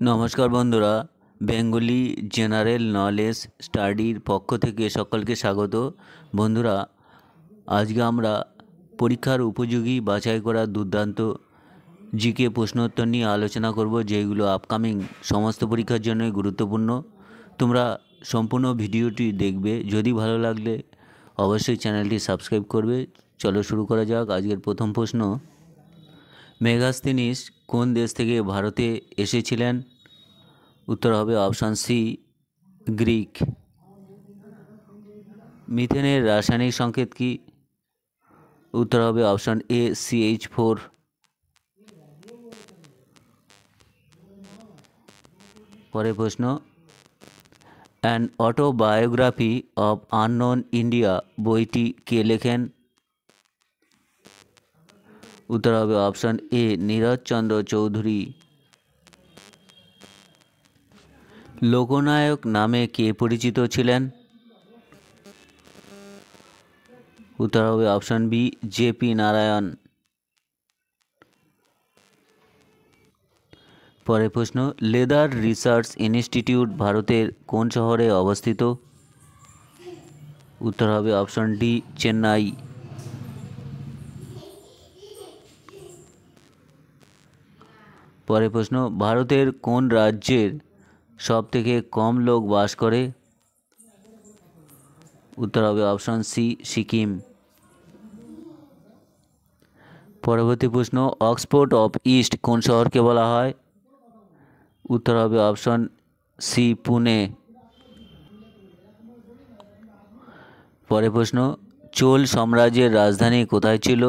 নমস্কার বন্ধুরা, Bengali general knowledge স্টাডির পক্ষ থেকে সকলকে স্বাগত। বন্ধুরা, আজকে আমরা পরীক্ষার উপযোগী বাছাই করা দুর্দান্ত জিকে প্রশ্নোত্তর নিয়ে আলোচনা করব, যেগুলো আপকামিং সমস্ত পরীক্ষার জন্যই গুরুত্বপূর্ণ। তোমরা সম্পূর্ণ ভিডিওটি দেখবে। যদি ভালো লাগলে অবশ্যই চ্যানেলটি সাবস্ক্রাইব করবে। চলো শুরু করা যাক। আজকের প্রথম প্রশ্ন, মেগাস্থিনিস কোন দেশ থেকে ভারতে এসেছিলেন? উত্তর হবে অপশান সি, গ্রিক। মিথেনের রাসায়নিক সংকেত কি? উত্তর হবে অপশান এ, CH4। পরের প্রশ্ন, an autobiography of unknown India বইটি কে লেখেন? উত্তর হবে অপশান এ, নীরজ চন্দ্র চৌধুরী। লোকনায়ক নামে কে পরিচিত ছিলেন? উত্তর হবে অপশান বি, JP নারায়ণ। পরের প্রশ্ন, লেদার রিসার্চ ইনস্টিটিউট ভারতের কোন শহরে অবস্থিত? উত্তর হবে অপশান ডি, চেন্নাই। পরের প্রশ্ন, ভারতের কোন রাজ্যের সবথেকে কম লোক বাস করে? উত্তর হবে অপশান সি, সিকিম। পরবর্তী প্রশ্ন, অক্সফোর্ড অফ ইস্ট কোন শহরকে বলা হয়? উত্তর হবে অপশান সি, পুনে। পরের প্রশ্ন, চোল সাম্রাজ্যের রাজধানী কোথায় ছিল?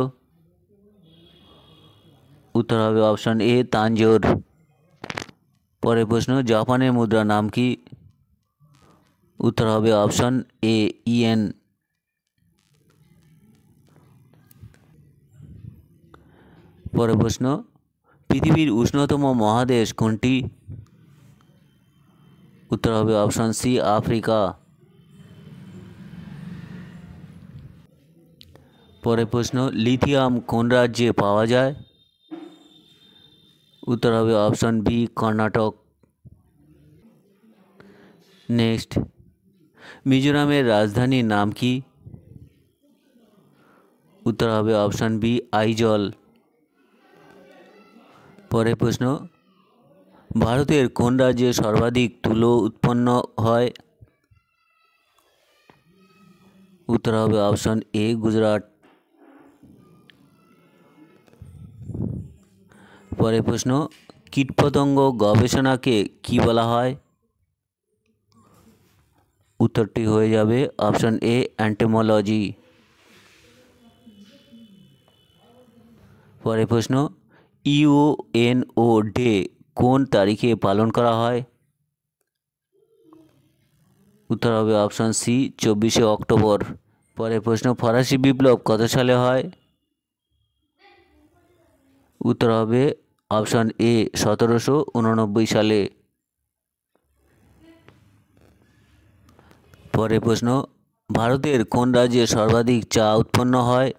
উত্তর হবে অপশান এ, তাঞ্জোর। পরের প্রশ্ন, জাপানের মুদ্রার নাম কি? উত্তর হবে অপশান এ, ইয়েন। পরের প্রশ্ন, পৃথিবীর উষ্ণতম মহাদেশ কোনটি? উত্তর হবে অপশান সি, আফ্রিকা। পরের প্রশ্ন, লিথিয়াম কোন রাজ্যে পাওয়া যায়? উত্তর হবে অপশান বি, কর্ণাটক। নেক্সট, মিজোরামের রাজধানীর নাম কি? উত্তর হবে অপশান বি, আইজল। পরের প্রশ্ন, ভারতের কোন রাজ্যে সর্বাধিক তুলো উৎপন্ন হয়? উত্তর হবে অপশান এ, গুজরাট। পরের প্রশ্ন, কীটপতঙ্গ গবেষণাকে কি বলা হয়? উত্তরটি হয়ে যাবে অপশান এ, অ্যান্টোমোলজি। পরের প্রশ্ন, ইউএনও ডে কোন তারিখে পালন করা হয়? উত্তর হবে অপশান সি, 24শে অক্টোবর। পরের প্রশ্ন, ফরাসি বিপ্লব কত সালে হয়? উত্তর হবে অপশান এ, 1789 সালে। পরের প্রশ্ন, ভারতের কোন রাজ্যে সর্বাধিক চা উৎপন্ন হয়?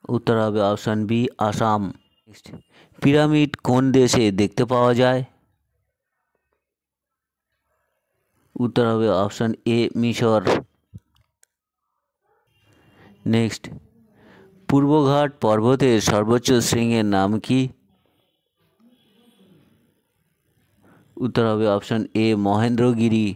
উত্তর হবে অপশান বি, আসাম। পিরামিড কোন দেশে দেখতে পাওয়া যায়? উত্তর হবে অপশান এ, মিশর। নেক্সট, পূর্বঘাট পর্বতের সর্বোচ্চ শৃঙ্গের নাম কি? উত্তর হবে অপশান এ, মহেন্দ্রগিরি।